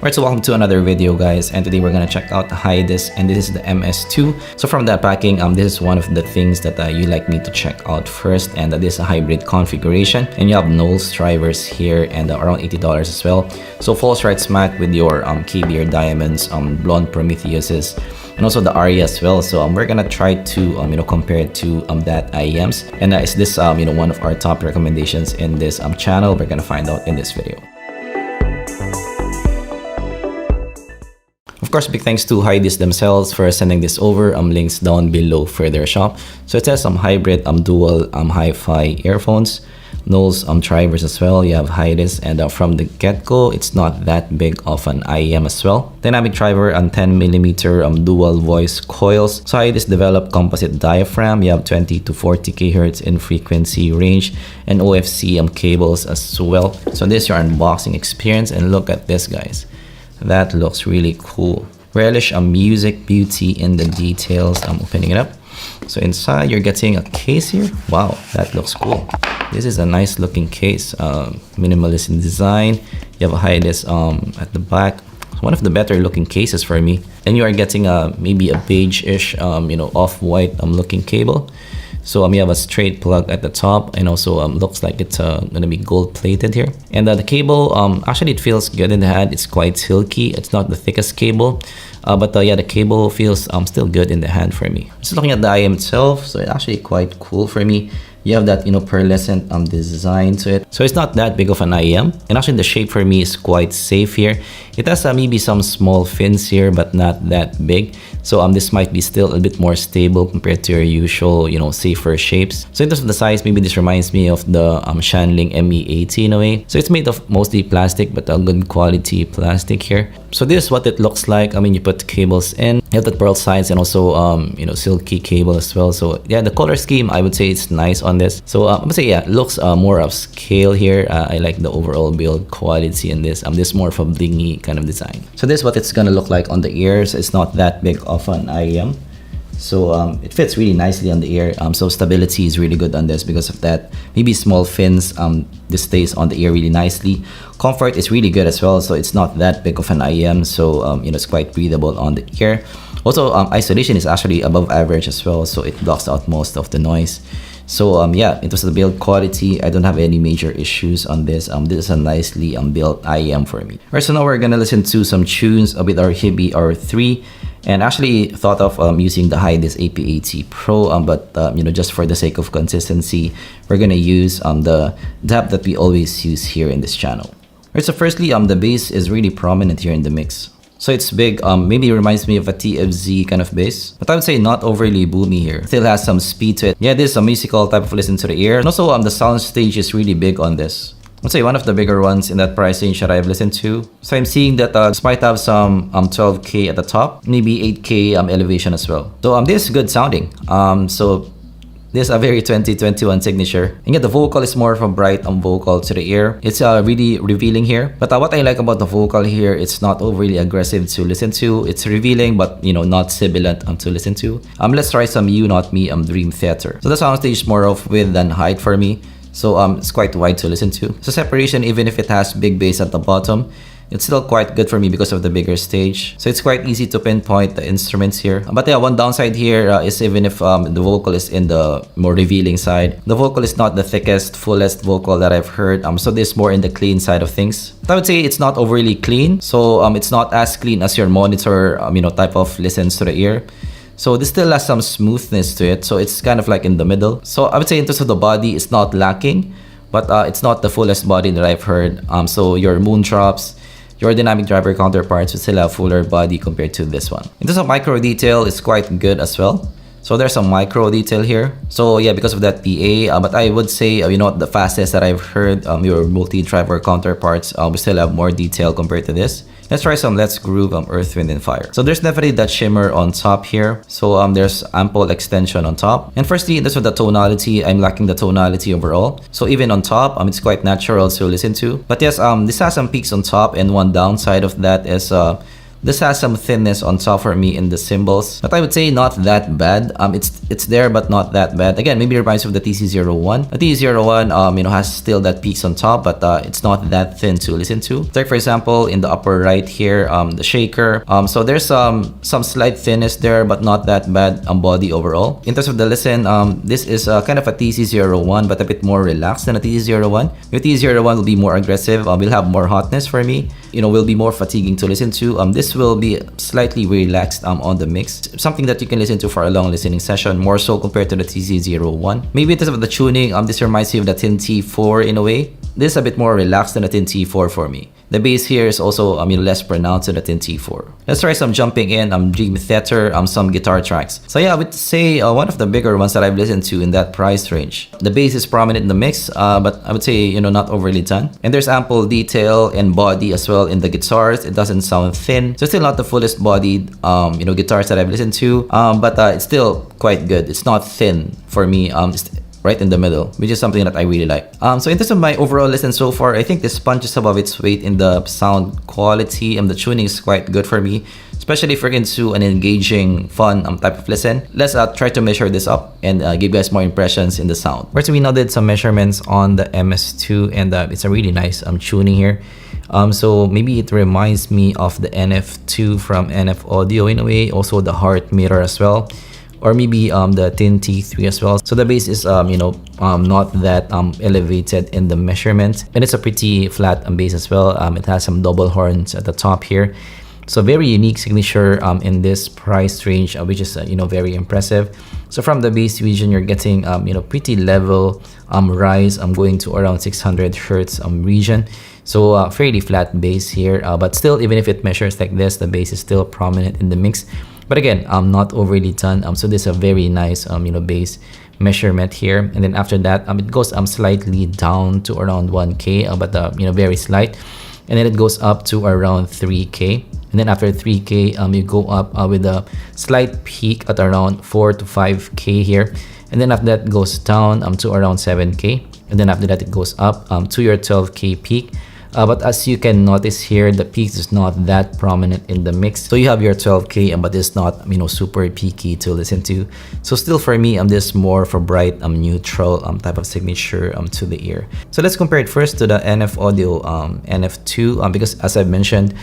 Alright, so welcome to another video, guys, and today we're gonna check out the Hidizs, and this is the MS2. So from that packing, this is one of the things that you like me to check out first, and this is a hybrid configuration, and you have Knowles drivers here, and around $80 as well. So falls right smack with your KBR Diamonds, Blonde Prometheuses, and also the Aria as well. So we're gonna try to compare it to that IEMs, and is this one of our top recommendations in this channel? We're gonna find out in this video. Of course, big thanks to Hidizs themselves for sending this over. Links down below for their shop. So it has some hybrid dual hi-fi earphones, Knowles drivers as well. You have Hidizs, and from the get-go, it's not that big of an IEM as well. Dynamic driver and 10mm dual voice coils. So Hidizs developed composite diaphragm. You have 20 to 40 kHz in frequency range, and OFC cables as well. So this is your unboxing experience, and look at this, guys. That looks really cool. Relish music beauty in the details. I'm opening it up. So inside you're getting a case here. Wow, that looks cool. This is a nice looking case. Minimalist in design. You have a Hidizs at the back. One of the better looking cases for me. And you are getting maybe a beige-ish off-white looking cable. So you have a straight plug at the top, and also looks like it's gonna be gold plated here. And the cable, actually it feels good in the hand. It's quite silky. It's not the thickest cable, but yeah, the cable feels still good in the hand for me. Just looking at the IM itself, so it's actually quite cool for me. You have that pearlescent design to it, so it's not that big of an IM, and actually the shape for me is quite safe here. It has maybe some small fins here, but not that big. So this might be still a bit more stable compared to your usual safer shapes. So in terms of the size, maybe this reminds me of the Shanling ME80 in a way. So it's made of mostly plastic, but a good quality plastic here. So this is what it looks like. You put cables in, you have the pearl sides, and also silky cable as well. So yeah, the color scheme, I would say it's nice on this. So I would say, yeah, it looks more of scale here. I like the overall build quality in this. This is more of a blingy kind of design. So this is what it's gonna look like on the ears. It's not that big of an IEM. So it fits really nicely on the ear. So stability is really good on this because of that. Maybe small fins, this stays on the ear really nicely. Comfort is really good as well. So it's not that big of an IEM. So it's quite breathable on the ear. Also, isolation is actually above average as well. So it blocks out most of the noise. So yeah, in terms of the build quality, I don't have any major issues on this. This is a nicely built IEM for me. Alright, so now we're gonna listen to some tunes with our Hidizs R3, and actually thought of using the Hidizs AP80 Pro, but just for the sake of consistency, we're gonna use the DAP that we always use here in this channel. Alright, so firstly, the bass is really prominent here in the mix. So it's big, maybe reminds me of a TFZ kind of bass, but I would say not overly boomy here. Still has some speed to it. Yeah, this is a musical type of listen to the ear. And also the sound stage is really big on this. I'd say one of the bigger ones in that price range that I've listened to. So I'm seeing that this might have some 12K at the top, maybe 8K elevation as well. So this is good sounding. So this is a very 2021 signature. And yet the vocal is more of a bright vocal to the ear. It's really revealing here. But what I like about the vocal here, it's not overly aggressive to listen to. It's revealing, but not sibilant to listen to. Let's try some You Not Me Dream Theater. So the soundstage is more of width than height for me. So it's quite wide to listen to. So separation, even if it has big bass at the bottom, it's still quite good for me because of the bigger stage. So it's quite easy to pinpoint the instruments here. But yeah, one downside here is even if the vocal is in the more revealing side, the vocal is not the thickest, fullest vocal that I've heard. So this is more in the clean side of things. I would say it's not overly clean. So it's not as clean as your monitor, type of listens to the ear. So this still has some smoothness to it. So it's kind of like in the middle. So I would say in terms of the body, it's not lacking, but it's not the fullest body that I've heard. So your Moondrops, your dynamic driver counterparts will still have fuller body compared to this one. In terms of micro detail, it's quite good as well. So there's some micro detail here. So yeah, because of that PA, but I would say, the fastest that I've heard, your multi-driver counterparts will still have more detail compared to this. Let's try some Let's Groove Earth, Wind, and Fire. So there's definitely that shimmer on top here. So there's ample extension on top. And firstly, in terms of the tonality, I'm lacking the tonality overall. So even on top, it's quite natural to listen to. But yes, this has some peaks on top, and one downside of that is This has some thinness on top for me in the cymbals, but I would say not that bad. It's there, but not that bad. Again, maybe it reminds me of the TC01. The TC01, has still that peaks on top, but it's not that thin to listen to. Take for example, in the upper right here, the shaker. So there's some slight thinness there, but not that bad body overall. In terms of the listen, this is kind of a TC01, but a bit more relaxed than a TC01. Your TC01 will be more aggressive. Will have more hotness for me. Will be more fatiguing to listen to. This will be slightly relaxed on the mix. Something that you can listen to for a long listening session, more so compared to the TC01. Maybe in terms of the tuning, this reminds me of the Tin T4 in a way. This is a bit more relaxed than the Tin T4 for me. The bass here is also less pronounced than the Tin T4. Let's try some jumping in, dream theater, some guitar tracks. So yeah, I would say one of the bigger ones that I've listened to in that price range. The bass is prominent in the mix, but I would say not overly done. And there's ample detail and body as well in the guitars. It doesn't sound thin, so still not the fullest bodied guitars that I've listened to, but it's still quite good. It's not thin for me. Right in the middle, which is something that I really like. So in terms of my overall listen so far, I think this punches above its weight in the sound quality, and the tuning is quite good for me, especially if you're into an engaging, fun type of listen. Let's try to measure this up and give you guys more impressions in the sound. First, we now did some measurements on the MS2, and it's a really nice tuning here. So maybe it reminds me of the NF2 from NF Audio in a way, also the heart mirror as well. Or maybe the Tin T3 as well. So the bass is not that elevated in the measurement, and it's a pretty flat bass as well. It has some double horns at the top here, so very unique signature in this price range, which is very impressive. So from the bass region, you're getting pretty level rise. I'm going to around 600 hertz region. So fairly flat bass here, but still, even if it measures like this, the bass is still prominent in the mix. But again, not overly done. So this is a very nice bass measurement here. And then after that, it goes slightly down to around 1K, but very slight. And then it goes up to around 3K. And then after 3K, you go up with a slight peak at around 4 to 5K here. And then after that, it goes down to around 7K. And then after that, it goes up to your 12K peak. But as you can notice here, the peaks is not that prominent in the mix. So you have your 12K, but it's not super peaky to listen to. So still for me, this more for bright neutral type of signature to the ear. So let's compare it first to the NF Audio NF2, because as I mentioned,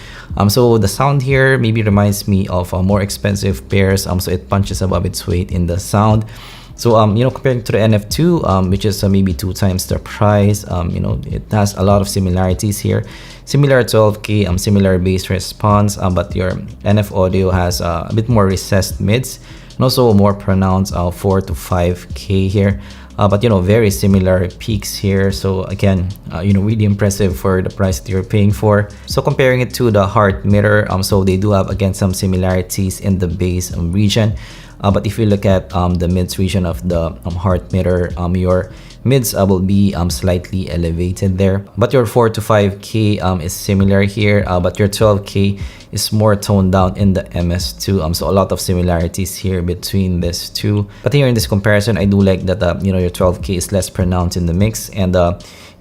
so the sound here maybe reminds me of more expensive pairs. So it punches above its weight in the sound. So comparing to the NF2, which is maybe 2 times the price, it has a lot of similarities here. Similar 12K, similar bass response, but your NF Audio has a bit more recessed mids, and also more pronounced 4 to 5K here. But very similar peaks here. So again, really impressive for the price that you're paying for. So comparing it to the heart mirror, so they do have again some similarities in the bass region. But if you look at the mids region of the heart mirror, your mids will be slightly elevated there. But your 4 to 5K is similar here, but your 12K is more toned down in the MS2. So a lot of similarities here between these two. But here in this comparison, I do like that your 12K is less pronounced in the mix, and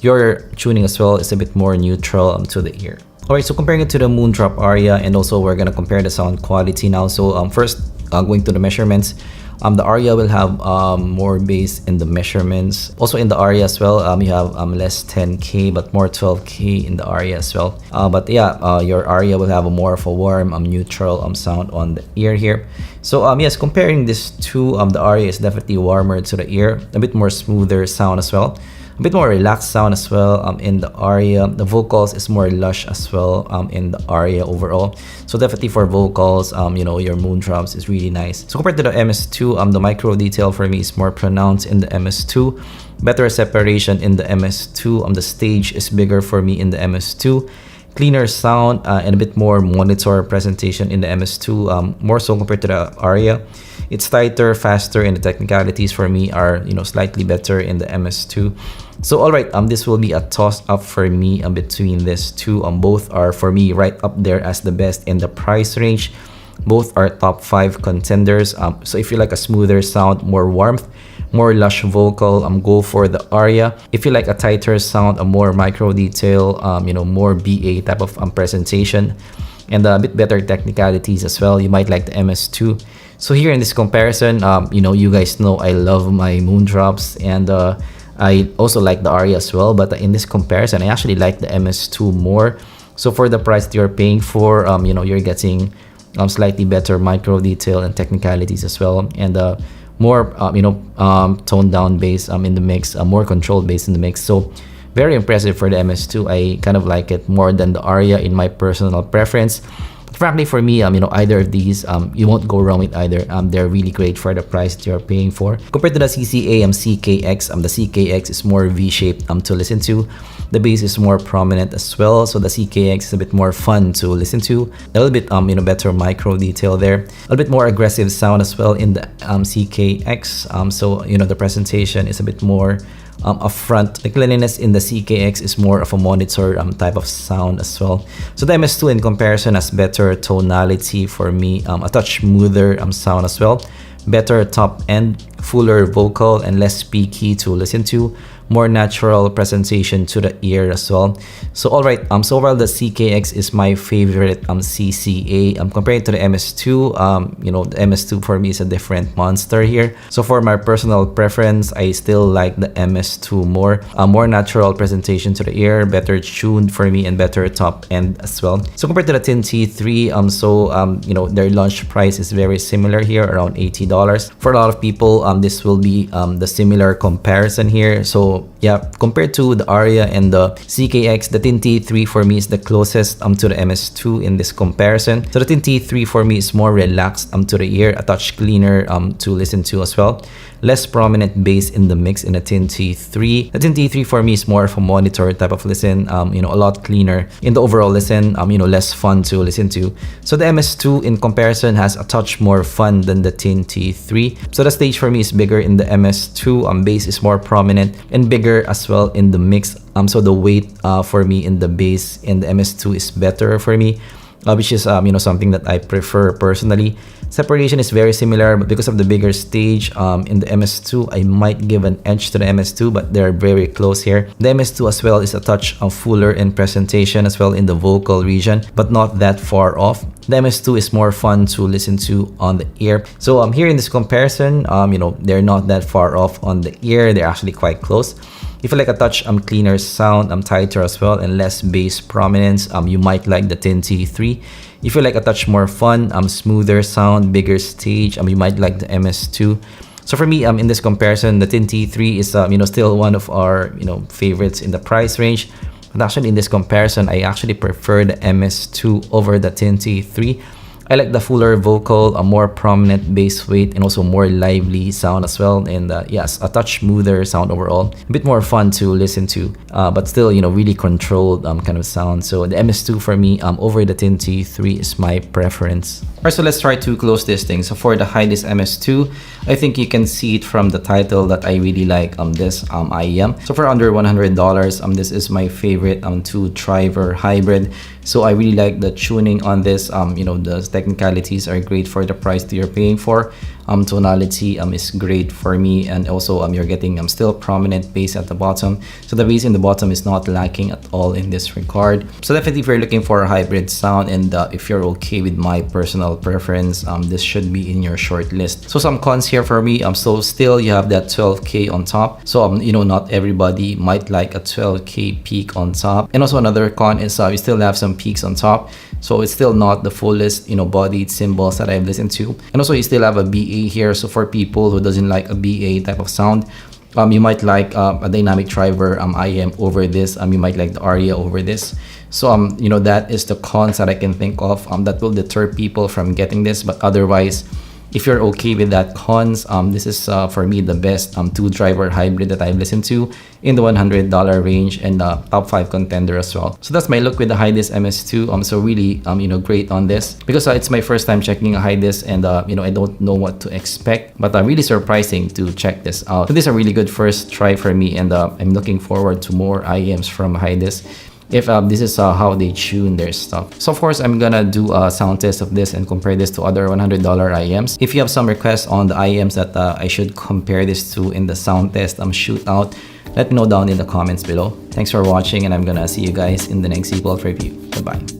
your tuning as well is a bit more neutral to the ear. Alright, so comparing it to the Moondrop Aria, and also we're gonna compare the sound quality now. So first, going to the measurements, the Aria will have more bass in the measurements. Also in the Aria as well, you have less 10K but more 12K in the Aria as well. But yeah, your Aria will have a more of a warm, neutral sound on the ear here. So yes, comparing these two, the Aria is definitely warmer to the ear, a bit more smoother sound as well. A bit more relaxed sound as well in the Aria. The vocals is more lush as well in the Aria overall. So definitely for vocals, your Moondrops is really nice. So compared to the MS2, the micro detail for me is more pronounced in the MS2. Better separation in the MS2. The stage is bigger for me in the MS2. Cleaner sound and a bit more monitor presentation in the MS2, more so compared to the Aria. It's tighter, faster, and the technicalities for me are slightly better in the MS2. So alright, this will be a toss up for me between these two. Both are for me right up there as the best in the price range. Both are top 5 contenders. So if you like a smoother sound, more warmth, more lush vocal, go for the Aria. If you like a tighter sound, a more micro detail, more BA type of presentation, and a bit better technicalities as well. You might like the MS2. So here in this comparison, you know, you guys know I love my Moondrops, and I also like the Aria as well. But in this comparison, I actually like the MS2 more. So for the price that you're paying for, you know, you're getting slightly better micro detail and technicalities as well, and more you know, toned down bass in the mix, more controlled bass in the mix. So very impressive for the MS2. I kind of like it more than the Aria in my personal preference. But frankly, for me, you know, either of these, you won't go wrong with either. They're really great for the price that you're paying for. Compared to the CCA CKX, the CKX is more V-shaped to listen to. The bass is more prominent as well, so the CKX is a bit more fun to listen to. A little bit you know, better micro detail there. A little bit more aggressive sound as well in the CKX. So you know, the presentation is a bit more upfront. The cleanliness in the CKX is more of a monitor type of sound as well. So the MS2 in comparison has better tonality for me, a touch smoother sound as well. Better top end, fuller vocal, and less peaky to listen to. More natural presentation to the ear as well. So alright, so overall the CKX is my favorite CCA. Compared to the MS2, you know, the MS2 for me is a different monster here. So for my personal preference, I still like the MS2 more. More natural presentation to the ear, better tuned for me, and better top end as well. So compared to the Tin T3, you know, their launch price is very similar here, around $80. For a lot of people, this will be the similar comparison here. So yeah, compared to the Aria and the CKX, the Tin T3 for me is the closest to the MS2 in this comparison. So the Tin T3 for me is more relaxed to the ear, a touch cleaner to listen to as well. Less prominent bass in the mix in the Tin T3. The Tin T3 for me is more of a monitor type of listen, you know, a lot cleaner in the overall listen, you know, less fun to listen to. So the MS2 in comparison has a touch more fun than the Tin T3. So the stage for me is bigger in the MS2, bass is more prominent and bigger as well in the mix. So the weight for me in the bass in the MS2 is better for me, which is you know, something that I prefer personally. Separation is very similar, but because of the bigger stage in the MS2, I might give an edge to the MS2, but they're very close here. The MS2 as well is a touch fuller in presentation as well in the vocal region, but not that far off. The MS2 is more fun to listen to on the ear. So here in this comparison, you know, they're not that far off on the ear. They're actually quite close. If you like a touch cleaner sound, tighter as well, and less bass prominence, you might like the Tin T3. If you like a touch more fun, smoother sound, bigger stage, you might like the MS2. So for me, in this comparison, the Tin T3 is you know, still one of our, you know, favorites in the price range. But actually in this comparison, I actually prefer the MS2 over the Tin T3. I like the fuller vocal, a more prominent bass weight, and also more lively sound as well. And yes, a touch smoother sound overall. A bit more fun to listen to, but still, you know, really controlled kind of sound. So the MS2 for me over the Tin T3 is my preference. Alright, so let's try to close this thing. So for the Hidizs MS2, I think you can see it from the title that I really like this IEM. So for under $100, this is my favorite two-driver hybrid. So I really like the tuning on this. You know, the technicalities are great for the price that you're paying for. Tonality is great for me, and also you're getting still prominent bass at the bottom. So the bass in the bottom is not lacking at all in this regard. So definitely if you're looking for a hybrid sound, and if you're okay with my personal preference, this should be in your short list. So some cons here for me, so still you have that 12K on top. So you know, not everybody might like a 12K peak on top. And also another con is you still have some peaks on top. So it's still not the fullest, you know, bodied cymbals that I've listened to. And also you still have a BA here. So for people who doesn't like a BA type of sound, you might like a dynamic driver IEM over this. You might like the Aria over this. So you know, that is the cons that I can think of that will deter people from getting this. But otherwise, if you're okay with that cons, this is for me the best two-driver hybrid that I've listened to in the $100 range, and top 5 contender as well. So that's my look with the Hidizs MS2. So really you know, great on this, because it's my first time checking a Hidizs, and you know, I don't know what to expect, but really surprising to check this out. So this is a really good first try for me, and I'm looking forward to more IEMs from Hidizs if this is how they tune their stuff. So of course, I'm gonna do a sound test of this and compare this to other $100 IEMs. If you have some requests on the IEMs that I should compare this to in the sound test shootout, let me know down in the comments below. Thanks for watching, and I'm gonna see you guys in the next sequel review. Bye-bye.